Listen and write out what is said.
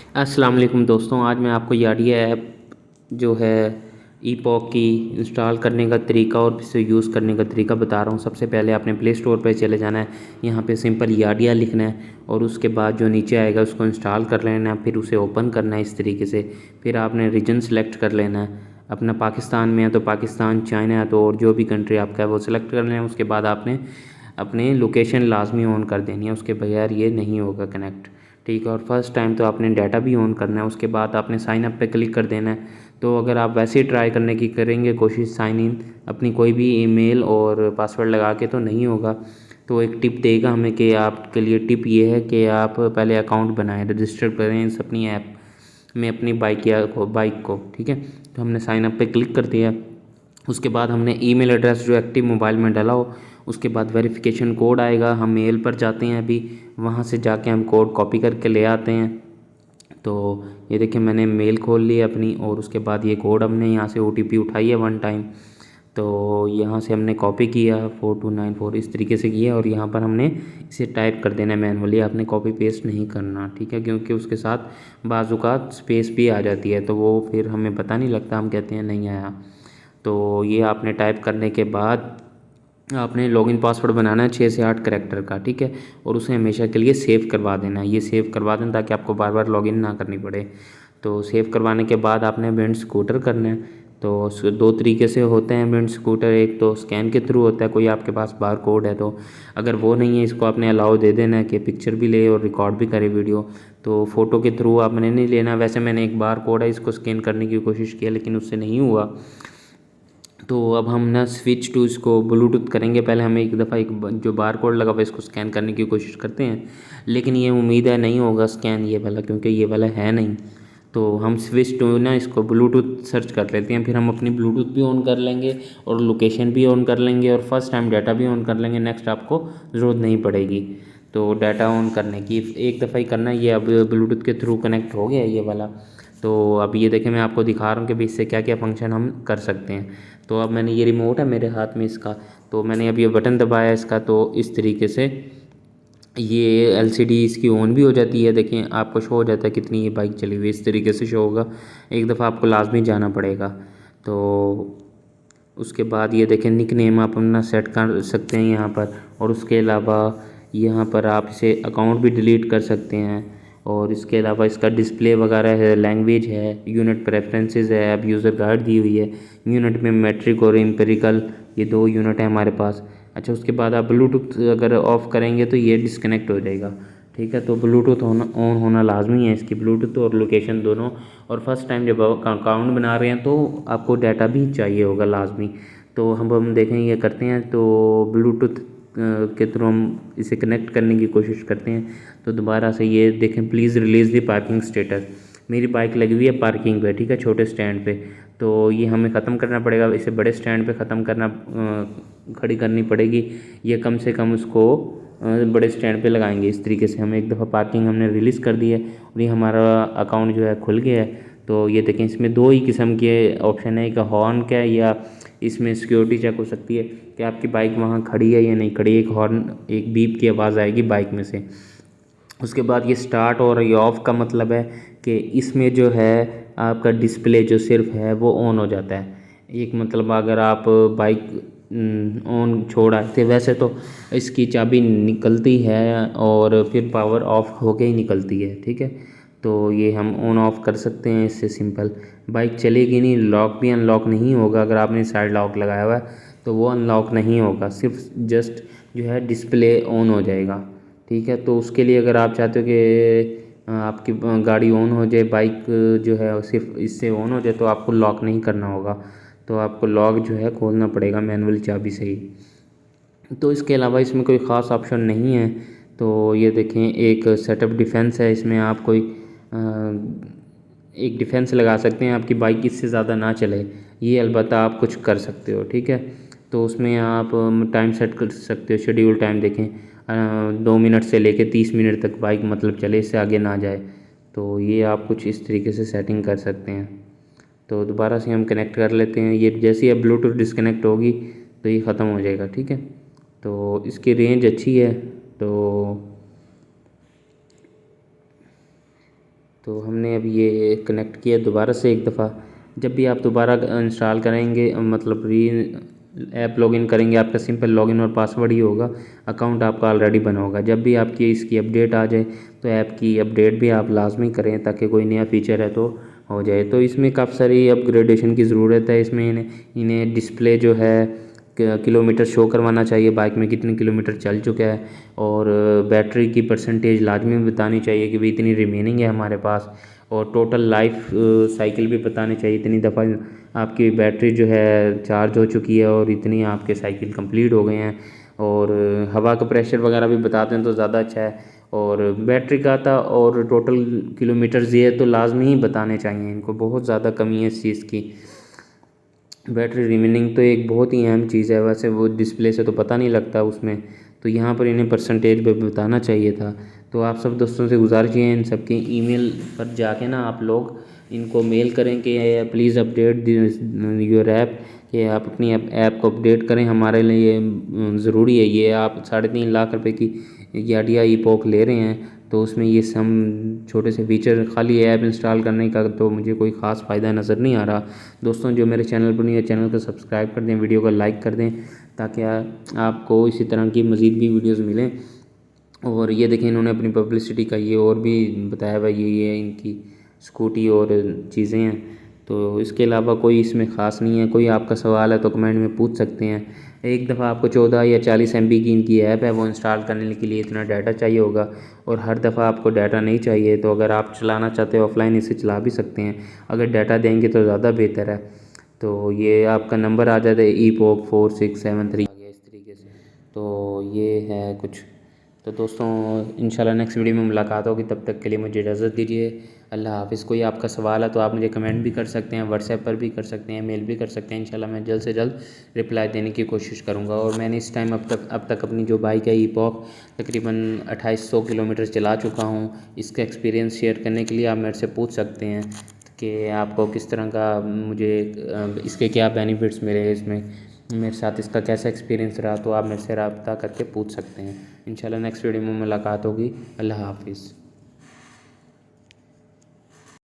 अस्सलाम वालेकुम दोस्तों, आज मैं आपको याडिया ऐप जो है ईपॉक की इंस्टॉल करने का तरीका और इसे यूज़ करने का तरीका बता रहा हूँ। सबसे पहले आपने प्ले स्टोर पर चले जाना है, यहाँ पे सिंपल याडिया लिखना है और उसके बाद जो नीचे आएगा उसको इंस्टॉल कर लेना है। फिर उसे ओपन करना है इस तरीके से। फिर आपने रीजन सेलेक्ट कर लेना है, अपना पाकिस्तान में है तो पाकिस्तान, चाइना है तो और जो भी कंट्री आपका है वो सिलेक्ट कर लेना है। उसके बाद आपने अपनी लोकेशन लाजमी ऑन कर देनी है, उसके बगैर ये नहीं होगा कनेक्ट, ठीक है। और फर्स्ट टाइम तो आपने डाटा भी ऑन करना है। उसके बाद आपने साइन अप पे क्लिक कर देना है। तो अगर आप वैसे ही ट्राई करने की करेंगे कोशिश साइन इन अपनी कोई भी ईमेल और पासवर्ड लगा के तो नहीं होगा। तो एक टिप देगा हमें कि आपके लिए टिप ये है कि आप पहले अकाउंट बनाएं, रजिस्टर करें इस अपनी ऐप में अपनी बाइक को, ठीक है। तो हमने साइन अप पे क्लिक कर दिया। उसके बाद हमने ईमेल एड्रेस जो एक्टिव मोबाइल में डाला हो, उसके बाद वेरिफिकेशन कोड आएगा, हम मेल पर जाते हैं, अभी वहाँ से जाके हम कोड कॉपी करके ले आते हैं। तो ये देखिए मैंने मेल खोल ली अपनी और उसके बाद ये कोड हमने यहाँ से ओटीपी उठाई है 1 टाइम। तो यहाँ से हमने कॉपी किया 4294 इस तरीके से किया और यहाँ पर हमने इसे टाइप कर देना है मैनुअली। आपने कॉपी पेस्ट नहीं करना, ठीक है, क्योंकि उसके साथ बाज़ स्पेस भी आ जाती है तो वो फिर हमें पता नहीं लगता, हम कहते हैं नहीं आया। तो ये आपने टाइप करने के बाद आपने लॉगिन पासवर्ड बनाना है 6 से 8 करैक्टर का, ठीक है। और उसे हमेशा के लिए सेव करवा देना है, ये सेव करवा देना ताकि आपको बार बार लॉगिन ना करनी पड़े। तो सेव करवाने के बाद आपने बिल्ड स्कूटर करना है। तो दो तरीके से होते हैं बिल्ड स्कूटर, एक तो स्कैन के थ्रू होता है, कोई आपके पास बार कोड है तो अगर वो नहीं है इसको आपने अलाउ दे देना है कि पिक्चर भी ले और रिकॉर्ड भी करे वीडियो। तो फ़ोटो के थ्रू आपने नहीं लेना। वैसे मैंने एक बार कोड है इसको स्कैन करने की कोशिश की लेकिन उससे नहीं हुआ। तो अब हम ना स्विच टू इसको ब्लूटूथ करेंगे। पहले हमें एक दफ़ा एक जो बार कोड लगा हुआ है इसको स्कैन करने की कोशिश करते हैं, लेकिन ये उम्मीद है नहीं होगा स्कैन ये वाला, क्योंकि ये वाला है नहीं। तो हम स्विच टू ना इसको ब्लूटूथ सर्च कर लेते हैं, फिर हम अपनी ब्लूटूथ भी ऑन कर लेंगे और लोकेशन भी ऑन कर लेंगे और फर्स्ट टाइम डाटा भी ऑन कर लेंगे। नेक्स्ट आपको ज़रूरत नहीं पड़ेगी। तो डाटा ऑन करने की एक दफ़ा ही करना है। ये अब ब्लूटूथ के थ्रू कनेक्ट हो गया ये वाला। तो अब ये देखें मैं आपको दिखा रहा हूँ कि भी इससे क्या क्या फ़ंक्शन हम कर सकते हैं। तो अब मैंने ये रिमोट है मेरे हाथ में इसका, तो मैंने अब ये बटन दबाया इसका, तो इस तरीके से ये एलसीडी इसकी ऑन भी हो जाती है। देखें आपको शो हो जाता है कितनी ये बाइक चली हुई, इस तरीके से शो होगा। एक दफ़ा आपको लाजमी जाना पड़ेगा। तो उसके बाद ये देखें निक नेम आप अपना सेट कर सकते हैं यहाँ पर, और उसके अलावा यहाँ पर आप इसे अकाउंट भी डिलीट कर सकते हैं। और इसके अलावा इसका डिस्प्ले वगैरह है, लैंग्वेज है, यूनिट प्रेफरेंसेस है, अब यूज़र गाइड दी हुई है। यूनिट में मेट्रिक और एम्पेरिकल ये 2 यूनिट है हमारे पास। अच्छा, उसके बाद आप ब्लूटूथ अगर ऑफ़ करेंगे तो ये डिस्कनेक्ट हो जाएगा, ठीक है। तो ब्लूटूथ होना ऑन होना लाजमी है इसकी, ब्लूटूथ और लोकेशन दोनों। और फर्स्ट टाइम जब अकाउंट बना रहे हैं तो आपको डाटा भी चाहिए होगा लाजमी। तो हम देखें ये करते हैं, तो ब्लूटूथ के थ्रू हम इसे कनेक्ट करने की कोशिश करते हैं। तो दोबारा से ये देखें please release the parking status, मेरी बाइक लगी हुई है पार्किंग पे, ठीक है, छोटे स्टैंड पे। तो ये हमें ख़त्म करना पड़ेगा, इसे बड़े स्टैंड पे ख़त्म करना खड़ी करनी पड़ेगी। ये कम से कम उसको बड़े स्टैंड पे लगाएंगे इस तरीके से। हम एक दफ़ा पार्किंग हमने रिलीज़ कर दी है और ये हमारा अकाउंट जो है खुल गया है। तो ये देखें इसमें 2 ही किस्म के ऑप्शन है, एक हॉर्न का है या इसमें सिक्योरिटी चेक हो सकती है कि आपकी बाइक वहाँ खड़ी है या नहीं खड़ी। एक हॉर्न एक बीप की आवाज़ आएगी बाइक में से। उसके बाद ये स्टार्ट और ये ऑफ़ का मतलब है कि इसमें जो है आपका डिस्प्ले जो सिर्फ है वो ऑन हो जाता है। एक मतलब अगर आप बाइक ऑन छोड़ आए थे, वैसे तो इसकी चाबी निकलती है और फिर पावर ऑफ होके ही निकलती है, ठीक है। तो ये हम ऑन ऑफ कर सकते हैं इससे सिंपल। बाइक चलेगी नहीं, लॉक भी अनलॉक नहीं होगा। अगर आपने साइड लॉक लगाया हुआ है तो वो अनलॉक नहीं होगा, सिर्फ जस्ट जो है डिस्प्ले ऑन हो जाएगा, ठीक है। तो उसके लिए अगर आप चाहते हो कि आपकी गाड़ी ऑन हो जाए, बाइक जो है सिर्फ इससे ऑन हो जाए, तो आपको लॉक नहीं करना होगा। तो आपको लॉक जो है खोलना पड़ेगा मैनुअल चाबी से ही। तो इसके अलावा इसमें कोई ख़ास ऑप्शन नहीं है। तो ये देखें एक सेटअप डिफेंस है, इसमें आप कोई एक डिफेंस लगा सकते हैं आपकी बाइक इससे ज़्यादा ना चले, ये अलबत्ता आप कुछ कर सकते हो, ठीक है। तो उसमें आप टाइम सेट कर सकते हो, शेड्यूल टाइम देखें 2 मिनट से लेके 30 मिनट तक बाइक मतलब चले, इससे आगे ना जाए। तो ये आप कुछ इस तरीके से सेटिंग कर सकते हैं। तो दोबारा से हम कनेक्ट कर लेते हैं। ये जैसे ही अब ब्लूटूथ डिस्कनेक्ट होगी तो ये ख़त्म हो जाएगा, ठीक है। तो इसकी रेंज अच्छी है। तो तो हमने अब ये कनेक्ट किया दोबारा से एक दफ़ा। जब भी आप दोबारा इंस्टॉल करेंगे मतलब ऐप लॉगिन करेंगे, आपका सिंपल लॉगिन और पासवर्ड ही होगा, अकाउंट आपका ऑलरेडी बना होगा। जब भी आपकी इसकी अपडेट आ जाए तो ऐप की अपडेट भी आप लाजमी करें ताकि कोई नया फ़ीचर है तो हो जाए। तो इसमें काफ़ी सारी अपग्रेडेशन की ज़रूरत है। इसमें इन्हें डिस्प्ले जो है किलोमीटर शो करवाना चाहिए, बाइक में कितने किलोमीटर चल चुका है, और बैटरी की परसेंटेज लाजमी बतानी चाहिए कि भाई इतनी रिमेनिंग है हमारे पास, और टोटल लाइफ साइकिल भी बतानी चाहिए, इतनी दफ़ा आपकी बैटरी जो है चार्ज हो चुकी है और इतनी आपके साइकिल कंप्लीट हो गए हैं। और हवा का प्रेशर वगैरह भी बता दें तो ज़्यादा अच्छा है। और बैटरी का था और टोटल किलोमीटर्स ये तो लाजमी ही बताने चाहिए, इनको बहुत ज़्यादा कमी है इस चीज़ की। बैटरी रिमेनिंग तो एक बहुत ही अहम चीज़ है, वैसे वो डिस्प्ले से तो पता नहीं लगता उसमें, तो यहाँ पर इन्हें परसेंटेज पे बताना चाहिए था। तो आप सब दोस्तों से गुजारिश है इन सब की ईमेल पर जाके ना आप लोग इनको मेल करें कि प्लीज़ अपडेट योर ऐप, कि आप अपनी ऐप को अपडेट करें, हमारे लिए ज़रूरी है ये। आप 3.5 लाख रुपए की याडिया ईपॉक ले रहे हैं तो उसमें ये सम छोटे से फीचर, खाली ऐप इंस्टॉल करने का तो मुझे कोई ख़ास फ़ायदा नज़र नहीं आ रहा। दोस्तों जो मेरे चैनल पर नहीं है, चैनल को सब्सक्राइब कर दें, वीडियो को लाइक कर दें ताकि आपको इसी तरह की मज़ीद भी वीडियोज़ मिलें। और ये देखें इन्होंने अपनी पब्लिसिटी का ये और भी बताया भाई, ये इनकी स्कूटी और चीज़ें हैं। तो इसके अलावा कोई इसमें ख़ास नहीं है। कोई आपका सवाल है तो कमेंट में पूछ सकते हैं। एक दफ़ा आपको 14 या 40 MB की इनकी ऐप है, वो इंस्टॉल करने के लिए इतना डाटा चाहिए होगा, और हर दफ़ा आपको डाटा नहीं चाहिए। तो अगर आप चलाना चाहते हो ऑफलाइन इसे चला भी सकते हैं, अगर डाटा देंगे तो ज़्यादा बेहतर है। तो ये आपका नंबर आ जाता है ईपॉक 4673 आ गया इस तरीके से। तो ये है कुछ। तो दोस्तों इंशाल्लाह नेक्स्ट वीडियो में मुलाकात होगी, तब तक के लिए मुझे इजाज़त दीजिए। अल्लाह हाफ़िज़। कोई आपका सवाल है तो आप मुझे कमेंट भी कर सकते हैं, व्हाट्सएप पर भी कर सकते हैं, मेल भी कर सकते हैं। इंशाल्लाह मैं जल्द से जल्द रिप्लाई देने की कोशिश करूँगा। और मैंने इस टाइम अब तक अपनी जो बाइक है ईपॉक तकरीबन 2800 किलोमीटर चला चुका हूँ। इसका एक्सपीरियंस शेयर करने के लिए आप मेरे से पूछ सकते हैं कि आपको किस तरह का, मुझे इसके क्या बेनिफिट्स मिले, इसमें मेरे साथ इसका कैसा एक्सपीरियंस रहा, तो आप मेरे से रब्ता करके पूछ सकते हैं। इंशाल्लाह नेक्स्ट वीडियो में मुलाकात होगी। अल्लाह हाफ़िज़।